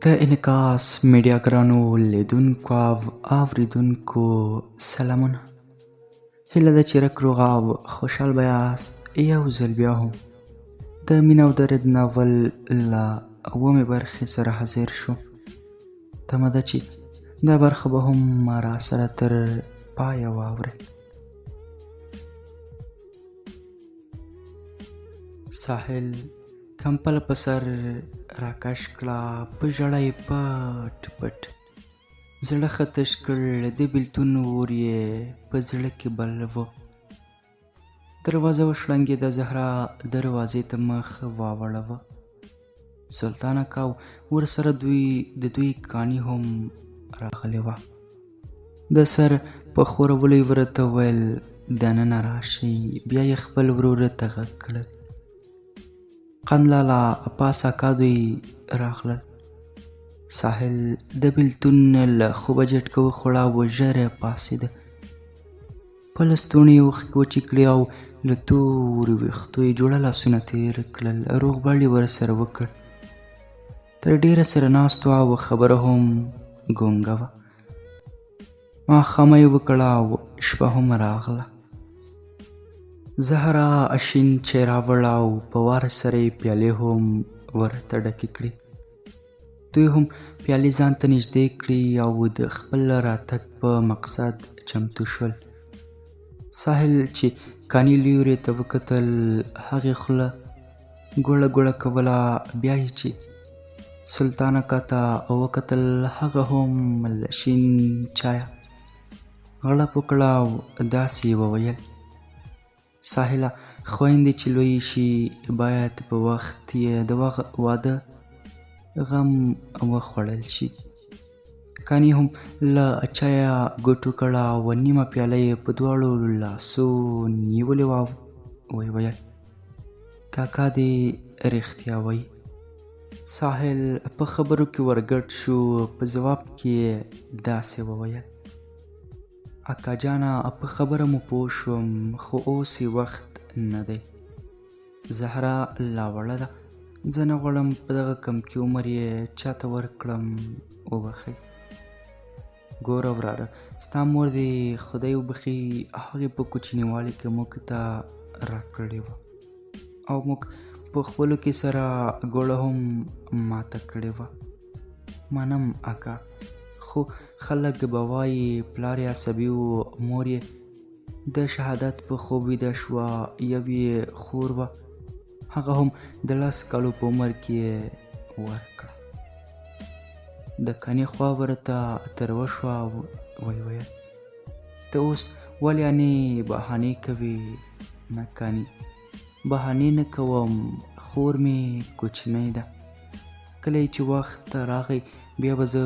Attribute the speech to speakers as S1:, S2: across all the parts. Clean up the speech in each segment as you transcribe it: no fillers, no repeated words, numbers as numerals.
S1: د انعکاس میډیا ګرانو لیدونکو او اوریدونکو سلامونه. هیله ده چې رک روغ او خوشحال به یاست. یو ځل بیا هم د مینه او درد ناول له اومې برخې سره حاضر شو. تمه ده چې دا برخه به هم را سره تر پایه واورئ. ساحل کمپله په سر راکش کړه، په ژړا یې پټ پټ زړه ښه تش کړ، د بېلتون اور یې په زړه کې بل و. دروازه وشړنګېده، زهرا دروازې ته مخ واوړوه. سلطان اکا او ورسره د دوی کاڼي هم راغلې وه. د سر په ښورولو یې ورته وویل دننه راشئ. بیا یې خپل ورور ته غږ کړل. قند لالا عباس اکا دوی راغلل. ساحل د بېلتون له خوبه جټکه وخوړه او ژر پاڅېده. په لستوڼي یې اوښکې وچې کړې او له تورو ویښتو یې جوړه لاسونه تېر کړل. روغبړ یې ورسره وکړ. تر ډېره سره ناست وه او خبره هم ګونګه وه. ماښامه یې وکړه او شپه هم راغله. زهرا شین چای راوړ او په وار سره یې پیالې هم ورته ډکې کړې. دوی هم پیالې ځان ته نږدې کړې او د خپل راتګ په مقصد چمتو شول. ساحل چې کاني لوري ته وکتل، هغې خوله ګوړه ګوړه کوله. بیا یې چې سلطان اکا ته وکتل، هغه هم له شین چایه غړپ وکړه او داسې یې وویل: ساحله، خویندې چې لویې شي باید په وخت یې د واده غم وخوړل شي. کاني هم له چایه ګوټو کړه او نیمه پیاله یې په دواړو لاسو نیولې وه او ویې ویل: کاکا دې رښتیا وایي. ساحل په خبرو کې ورګډ شو. په ځواب کې یې داسې وویل: اکا جانه، په خبره مو پوه شوم، خو اوس یې وخت نه دی. زهرا لا وړه ده، زه نه غواړم په دغه کمکي عمر یې چاته ورکړم. وبخئ. ګوره وراره، ستا مور دې خدای وبخي، هغې په کوچنیوالي کې موږ ته راکړې وه او موږ په خپلو کې سره ګوړه هم ماته کړې وه. منم اکا، خو خلک به وایي پلار یې عصبي و، مور یې د شهادت په خوب ویده شوه، یو یې خور وه، هغه هم د 10 کالو په عمر کې یې ورکړه. د کنې خوا ورته تروه شوه او ویې ویل: ته اوس ولې انې بهانې کوې؟ نه کنې، بهانې نه کوم، خور مې کوچنۍ ده. کله چې وخت راغی بیا به زه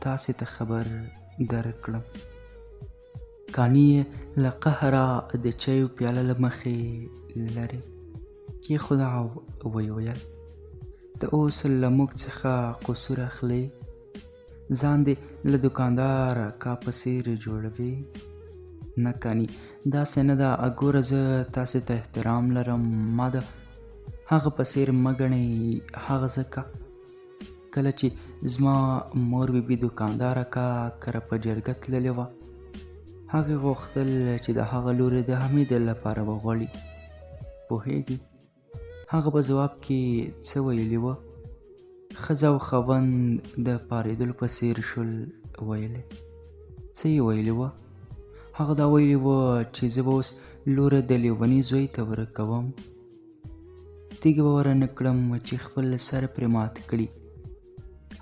S1: تاسې ته خبر درکړم. کاني یې له قهره د چایو پیاله له مخې لرې کېښوده او ویې ویل: ته اوس له موږ څخه قصور اخلې؟ ځان دې له دوکاندار اکا په څېر جوړوې؟ نه کاني، داسې نه ده. ګوره، زه تاسې ته احترام لرم، ما د هغه په څېر مه ګڼئ. هغه ځکه کله چې زما مور بیبي دوکاندار اکا کره په جرګه تللې وه، هغې غوښتل چې د هغه لور د حمید لپاره وغواړي. پوهېږي هغه په ځواب کې څه ویلي وه؟ ښځه او خاوند د پارېدلو په څېر شول ویلې. څه یې ویلي وه؟ هغه دا ویلي وه چې زه به اوس لور د لیوني زوی ته ورکوم. تیږه به ورنه کړم چې خپل سر پرې مات کړي.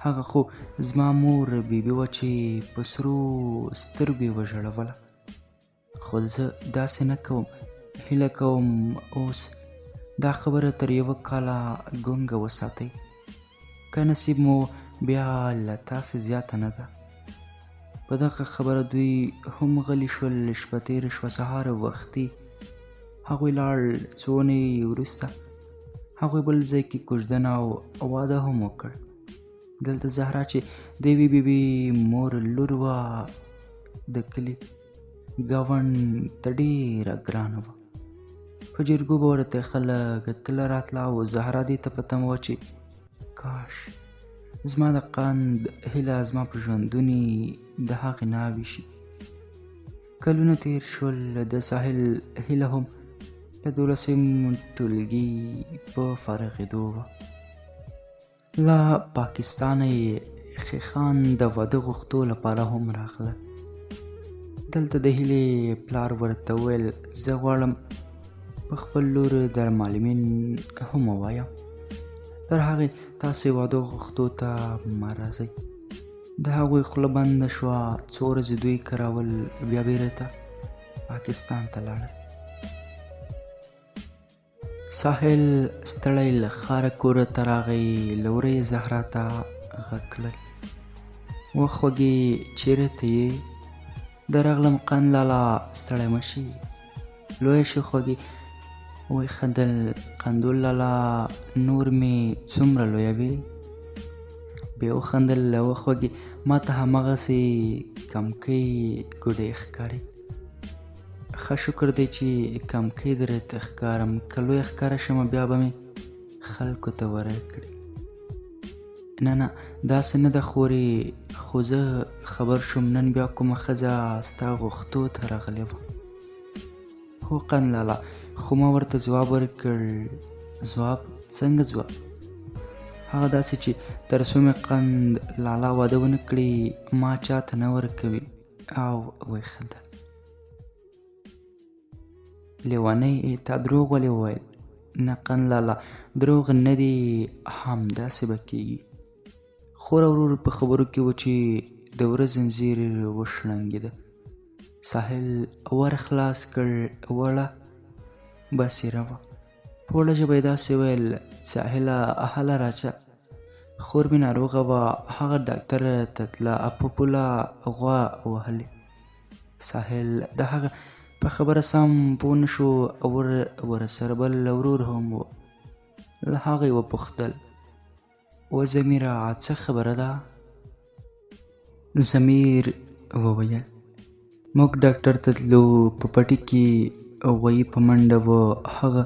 S1: هغه خو زما مور بیبي وه چې په سرو سترګو یې وژړوله. خو زه داسې نه کوم. هیله کوم اوس دا خبره تر 1 کاله ګونګه وساتئ. که نصیب مو بیا له تاسې زیاته نه ده. په دغه خبره دوی هم غلي شول. شپه تېره شوه. سهار وختي هغوی لاړل. څو اونۍ وروسته هغوی بل ځای کې کوژدنه او واده هم وکړ. دلته زهرا چې د یوې بیبي مور لور وه، د کلي ګاونډ ته ډېره ګرانه وه. په جرګو به ورته خلک تله راتله او زهرا دې ته په تمه وه چې کاش زما د قند هیله زما په ژوندوني د هغې ناوې شي. کلونه تیر شول د ساحل هیله هم د 12 ټولګي په فارغېدو وه. له پاکستانه یې خیخان د واده غوښتو لپاره هم راغله. دلته د هیلې پلار ورته وویل زه غواړم په خپل لور د معلمین هم ووایم. تر هغې تاسې واده غوښتو ته مه راځئ. د هغوی خوله بنده شوه. څو ورځې دوی کرول بیا بیرته پاکستان ته لاړل. ساحل ستړی له ښاره کوره ته راغی. له وره یې زهرا ته غږ کړل و خوږې چیرې ته یې؟ درغلم قند لالا ستړی مه شي. لویه شي خوږې وی خندل قندول لالا نور مې څومره لویوي. بیا وخندل و خوږې ما ته همغسې کمکۍ ګوډې ښکاري. ښه شکر دی چې کمکۍ درته ښکارم. که لویه ښکاره شمه بیا به مې خلکو ته وری کړي. نه داسې نه ده خورې، خو زه خبر شوم نن بیا کومه ښځه ستا غوښتو ته راغلې وه. هو قند لالا، خو ما ورته ځواب ورکړ. ځواب څنګه ځواب؟ هغه داسې چې تر څو مې قند لالا واده ونه کړي ما چاته نه ورکوي. او وخندل. لیونۍ تا دروغ ولې وویل؟ نه قند لالا دروغ نه دي، همداسې به کېږي. خور او ورور په خبرو کې و چې د وره زنځیر وشړنګېده. ساحل ور خلاص کړ. وړه بصیره وه. په وړه ژبه یې داسې ویل ساحله هله راشه. خور مې ناروغه وه. هغه ډاکټر ته تله. په پوله غوا وهلې. ساحل د هغه په خبره سم پوه نه شو. ورسره بل ورور هم و. له هغه یې وپوښتل و ضمیره څه خبره ده؟ ضمیر وویل موږ ډاکټر ته تلو. په پټي کې غویي په منډه و. هغه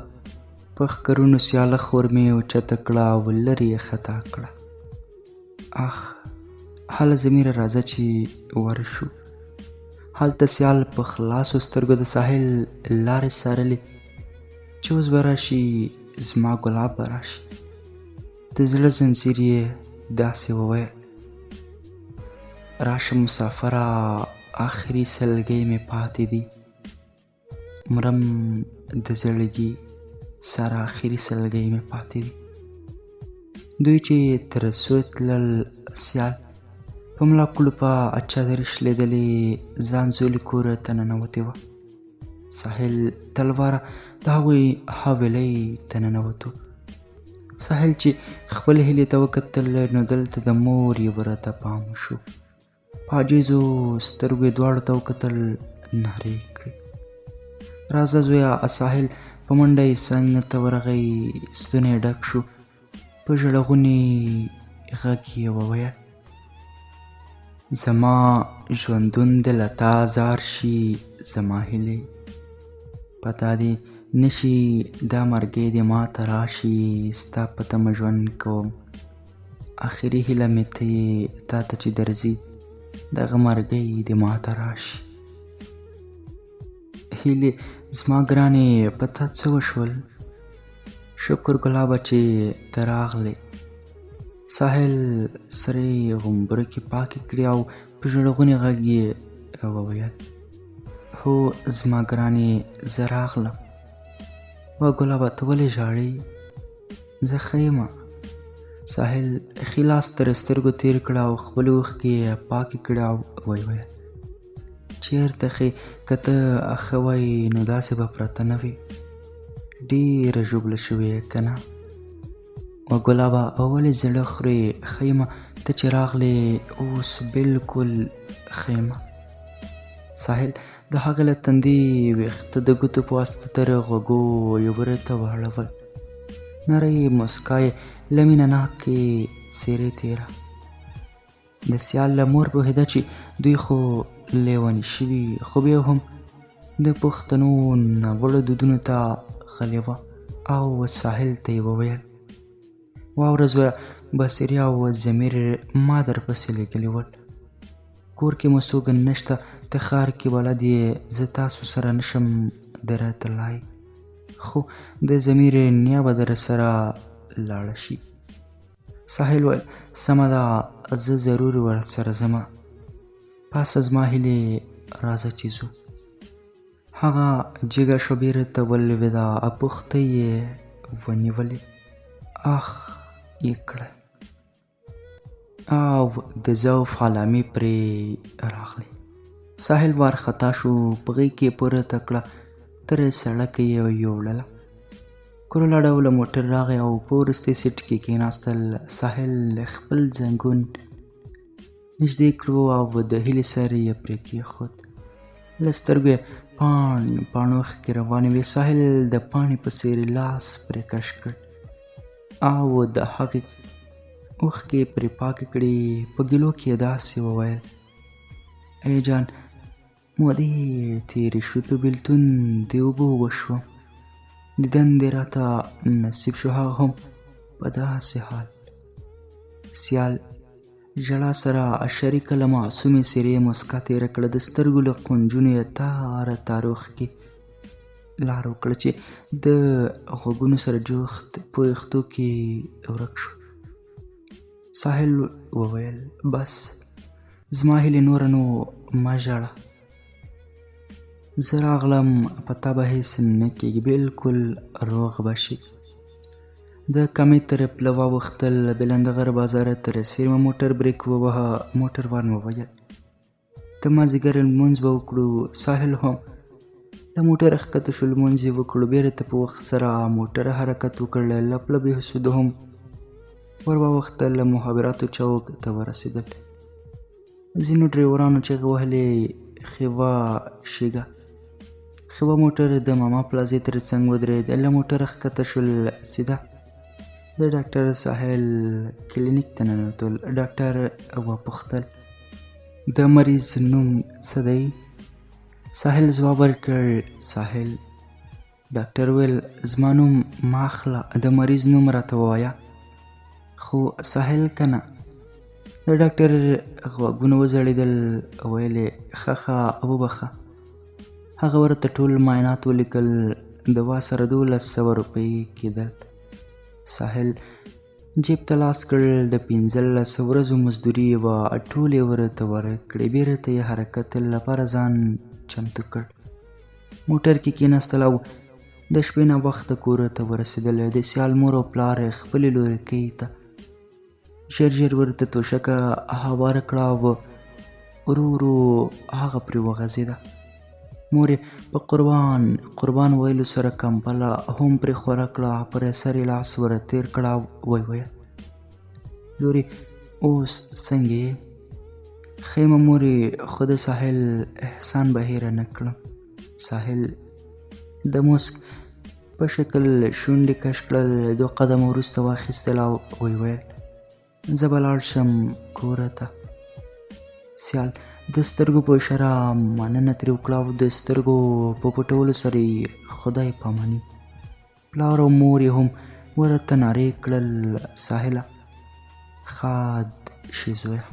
S1: په ښکرونو سیاله خور مې اوچته کړه او لرې یې خطا کړه. اخ هله ضمیره راځه چې ورشو. هلته سیال په خلاصو سترګو د ساحل لارې څارلې چې اوس به راشي زما ګلاب به راشي. د زړه زنځیر یې داسې وویل راشه مسافره آخري سلګۍ مې پاتې دي. مرم د زړګي سره آخري سلګۍ مې پاتې دي. دوی چې تر څو تلل سیال په ملا کړوپه چادرې شلېدلې ځان زولي کوره ته ننوتې وه. ساحل تلواره د هغوی حویلۍ ته ننوتو. ساحل چې خپل هیلې ته وکتل نو دلته د مور یې ورته پام شو. په عاجزو سترګو یې دواړو ته وکتل. نارې کړې راځه زویه. ساحل په منډه یې څنګ ته ورغی. ستونی یې ډک شو. په ژړغوني غږ یې وویل زما ژوندون دې له تا زار شي. زما هیلې په تا دې نشي. دا مرګی دې ما ته راشي. ستا په تمه ژوند کوم. آخري هیله مې ته یې تا ته چې درځي دغه مرګی دې ما ته راشي. هیلې زما ګرانې په تا څه وشول؟ شکر ګلابه چې ته راغلې. ساحل سرې غومبرکې پاکې کړې او په ژړغوني غږ یې وویل هو زما ګرانې زه راغلم. وا ګلابه ته ولې ژاړې؟ زه ښه یمه. ساحل ښي لاس تر سترګو تېر کړه او خپلې اوښکې یې پاکې کړې او ویل چېرته ښې؟ که ته ښه وای نو داسې به پرته نه وې. ډېره ژوبله شوې یې که نه؟ و ګلابه ولې زړه خورې؟ ښه یمه. ته چې راغلې اوس بلکل ښه یمه. ساحل د هغې له تندي ویښته د ګوتو په واسطه تر غوږو یې ورته واړول. نرۍ مسکا یې له مینه ناکې څېرې تېره. د سیال له مور پوهېده چې دوی خو لیوني شوي، خو بیا هم د پښتنو ناوړه دودونو ته غلې وه او ساحل ته یې وویل واوره زویه بصیري او ضمیر ما درپسې لیږلي ول. کور کې مو څوک نشته، ته ښار کې بلد یې، زه تاسو سره نشم درتلای، خو د ضمیر نیا به در سره لاړه شي. ساحل وویل سمه ده، زه ضرور ورسره ځمه، پاسه زما هیلې راځه چې ځو. هغه جګه شوه بیرته ولوېده، پښتۍ یې ونیولې، اخ یې کړه او د ضعف علامې پرې راغلې. ساحل وارخطا شو، په غېږ کې یې پورته کړه، تر سړک یې یوړله. کرولا ډوله موټر راغی او په وروستي سیټ کې کېناستل. ساحل خپل زنګون نږدې کړو او د هیلې سر یې پرې کېښود. له سترګو یې پاڼ اوښکې روانې وې. ساحل د پاڼې په څېر لاس پرې کش کړ او د هغې اوښکې پرې پاکې کړې. په ګیلو کې یې داسې وویل ای جان، مودې تېرې شوې، په بېلتون د اوبو وشوم، دیدن دې راته نصیب شو، هغه هم په داسې حال. سیال ژړا سره شریکه له معصومې څېرې مسکا تېره کړه. د سترګو له قنجونو یې تاره تاره اوښکې لار وکړه چې د غوږونو سره جوخت په ویښتو کې ورک شو. ساحل وویل بس زما هیلې نوره نو مه ژاړه، زه راغلم، په تا به هېڅ نه کېږي، بلکل روغ به شي. د کمې تر پله واوښتل، بلندغر بازار ته رسېږم. موټر بریک ووهه. موټروان وویل د مازدیګر لمونځ به وکړو. ساحل هم له موټره ښکته شو، لمونځ یې وکړو. بېرته په وخت سره موټر حرکت وکړ. لپ لپ بېهوسو هم ور واوښتل. مخابراتو چوک ته ورسېدل. ځینو ډریورانو چغې وهلې خیوا شیګه. خیوا موټر د ماما پلازې تر څنګ ودرېد. له موټره ښکته شول، سیده د ډاکټر ساحل کلینیک ته ننوتل. ډاکټر وپوښتل د مریض نوم څه دی؟ ساحل ځواب ورکړ ساحل. ډاکټر وویل زما نوم مه اخله، د مریض نوم راته ووایه. خو ساحل که نه؟ د ډاکټر غوږونه وځړېدل. ویل یې ښه وبخه. هغه ورته ټول معاینات ولیکل. دوا سره 1200 روپۍ کېدل. ساحل جیب ته لاس کړ. د 15 ورځو مزدوري یې وه، ټول یې ورته ورکړې. بیرته یې حرکت لپاره ځان چمتو کړ. موټر کې کېناستل او د شپې ناوخته کور ته ورسېدل. د سیال مور او پلار خپلې لورکۍ ته ژر ورته توشکه هواره کړه او ورو ورو هغه پرې وغځېده. مور یې په قربان ویلو سره کمپله هم پرې خوره کړه. پر سر یې لاس ور تېر کړه او ویل لورې اوس څنګه یې؟ ښه یم مورې، خو د ساحل احسان به هېره نه کړم. ساحل د موسک په شکل شونډې کش کړل. 2 قدمه وروسته واخیستل او ویل زه به لاړ شم کوره ته. سیال د سترګو په اشاره مننه ترې وکړه او د سترګو په پټولو سره یې خدای پاماني. پلار او مور یې هم ورته نارې کړل ساحله ښاد شې زویه.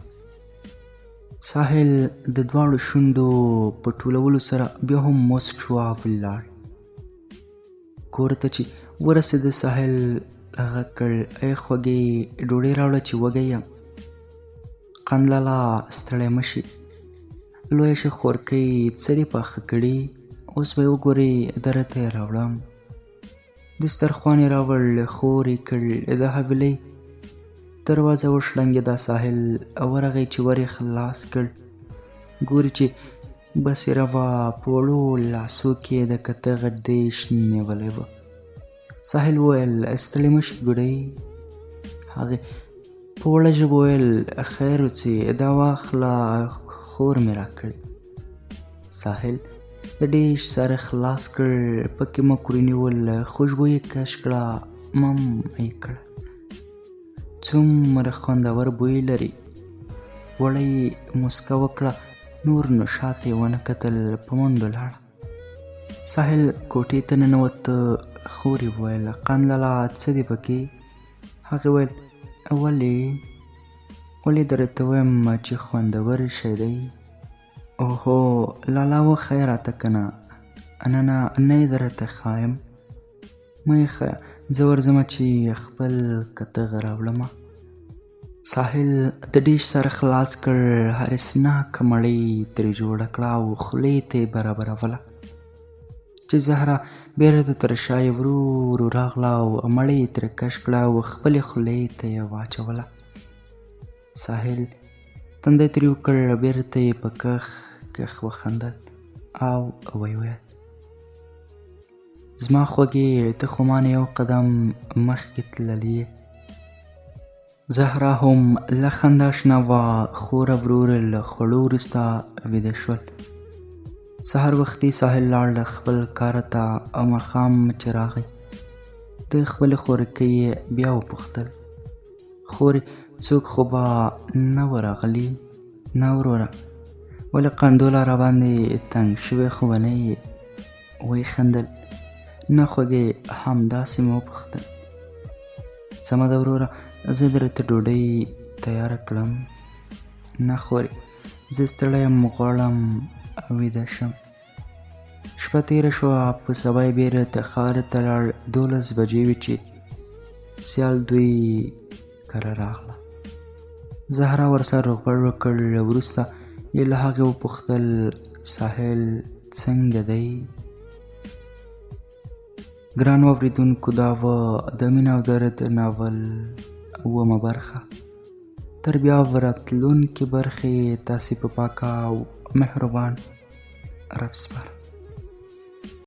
S1: ساحل د دواړو شونډو په ټولولو سره بیا هم موسک شو او ولاړ. کور ته چې ورسېده ساحل غږ کړ ای خوږې ډوډۍ راوړه چې وږی یم. قندلاله ستړی مه شي، لویه شه خورکۍ څه دې پاخه کړي، اوس به یې وګورې درته یې راوړم. دسترخوان یې راوړ، خور یې کړ. د حویلۍ دروازه وشلنګېده. ساحل ورغی چې ور یې خلاص کړ. ګوري چې بصیره وه، په وړو لاسو کې د کته غټ دیش نیولی و. ساحل وویل ستړې مه شي ګوډۍ. هغې په وړه ژبه وویل خیر اوسې، دا واخله، خور مې راکړې. ساحل د ډیش سر خلاص کړ، پکې مکروني ول، خوشبو یې کش کړه، مم یې کړه. څومره خوندور بوی لري. وړه یې مسکا وکړه. نور نو شاته یې ونه کتل، په منډو لاړه. ساحل کوټې ته ننوت. خور یې وویل قندلاله څه دې پکې؟ هغې ویل ولې درته وایم چې خوندور شی دی؟ اوهو لالا وښیه راته که نه. نه یې درته ښایم. مه یې ښیه، زه ورځمه چې خپل کتغ راوړمه. ساحل د ډیش سره خلاص کړ، حارسناکه مړۍ ترې جوړه کړه او خولې ته یې برابروله. چې زهره بیرته د ترشا یې ورو ورو راغله او مړۍ یې ترې کش کړه او خپلې خولې ته یې واچوله. ساحل تندی ترېو کړ، بیرته یې په کښ وخندل او ویې ویل: زما خوږې، ته خو ما نه یو قدم مخکې تللې. زهرا هم له خندا شنه وه. خور او ورور له خوړو وروسته ویده شول. سهار وختي ساحل لاړ خپل کاره ته او ماښام چې راغی د خپلې خورکۍ یې بیا وپوښتل: خورې څوک خو به نه وه راغلي؟ نه وروره، ولې قندوله راباندې تنګ شوی خو به نه یې؟ ویې خندل: نه خوږې، همداسې مې وپوښتل. سمه ده وروره، زه درته ډوډۍ تیاره کړم. نه خورې، زه ستړی یم، غواړم ویده شم. شپه تېره شوه، په سبا یې بیرته ښار ته لاړ. 12 بجې وې چې سیال دوی کره راغله. زهرا ورسره روغبړ وکړ. وروسته یې له هغې وپوښتل: ساحل څنګه دی؟ ګرانو اورېدونکو، دا وه د مینه او درد ناول 8مه برخه. تر بیا راتلونکې برخې تاسې په پاکه او مهربان رب سپارم.